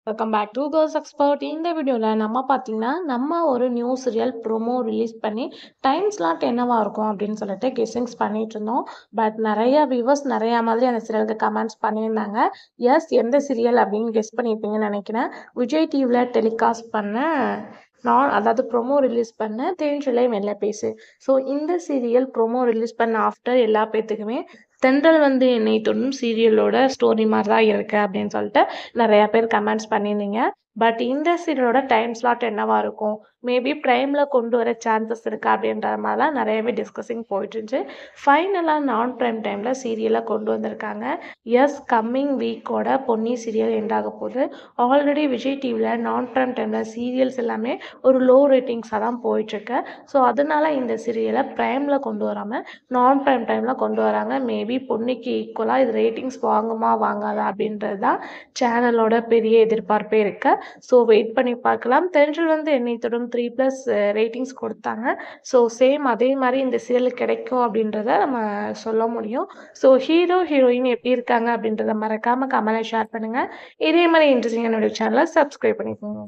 Welcome back to girls expert. இந்த வீடியோவில் நம்ம பார்த்தீங்கன்னா நம்ம ஒரு நியூ சீரியல் ப்ரோமோ ரிலீஸ் பண்ணி டைம் ஸ்லாட் என்னவா இருக்கும் அப்படின்னு சொல்லிட்டு கெஸ்ஸிங்ஸ் பண்ணிட்டு இருந்தோம். பட் நிறைய வியூவர்ஸ் நிறையா மாதிரி அந்த சீரியலுக்கு கமெண்ட்ஸ் பண்ணியிருந்தாங்க. எஸ், எந்த சீரியல் அப்படின்னு கெஸ் பண்ணியிருப்பீங்கன்னு நினைக்கிறேன். விஜய் டிவியில் டெலிகாஸ்ட் பண்ண அதாவது ப்ரோமோ ரிலீஸ் பண்ண தேன்றிலை மெல்ல பேசு. ஸோ இந்த சீரியல் ப்ரோமோ ரிலீஸ் பண்ண ஆஃப்டர் எல்லா பேத்துக்குமே தென்றல் வந்து என்னை தொடும் சீரியலோட ஸ்டோரி மாதிரி தான் இருக்கு அப்படின்னு சொல்லிட்டு நிறையா பேர் கமெண்ட்ஸ் பண்ணியிருந்தீங்க. பட் இந்த சீரியலோட டைம் ஸ்லாட் என்னவா இருக்கும், மேபி ப்ரைமில் கொண்டு வர சான்சஸ் இருக்கா அப்படின்ற மாதிரிலாம் நிறையவே டிஸ்கஸிங் போயிட்டு இருந்துச்சு. ஃபைனலாக நான் ப்ரைம் டைமில் சீரியலை கொண்டு வந்திருக்காங்க. எஸ், கம்மிங் வீக்கோட பொன்னி சீரியல் எண்டாக போகுது. ஆல்ரெடி விஜய் டிவியில் நான் ப்ரைம் டைமில் சீரியல்ஸ் எல்லாமே ஒரு லோ ரேட்டிங்ஸாக தான் போயிட்டுருக்கு. ஸோ அதனால இந்த சீரியலை ப்ரைமில் கொண்டு வராமல் நான் ப்ரைம் டைமில் கொண்டு வராங்க. மேபி பொன்னிக்கு ஈக்குவலாக இது ரேட்டிங்ஸ் வாங்குமா வாங்காதா அப்படின்றது தான் சேனலோட பெரிய எதிர்பார்ப்பே இருக்கு. ஸோ வெயிட் பண்ணி பார்க்கலாம். தென்றல் வந்து என்னை தொடும் 3+ ரேட்டிங்ஸ் கொடுத்தாங்க. ஸோ சேம் அதே மாதிரி இந்த சீரியல் கிடைக்கும் அப்படின்றத நம்ம சொல்ல முடியும். ஸோ ஹீரோயின் எப்படி இருக்காங்க அப்படின்றத மறக்காமல் கமெண்ட்ல ஷேர் பண்ணுங்கள். இதே மாதிரி இன்ட்ரெஸ்டிங்கான சேனலை சப்ஸ்கிரைப் பண்ணிக்கோங்க.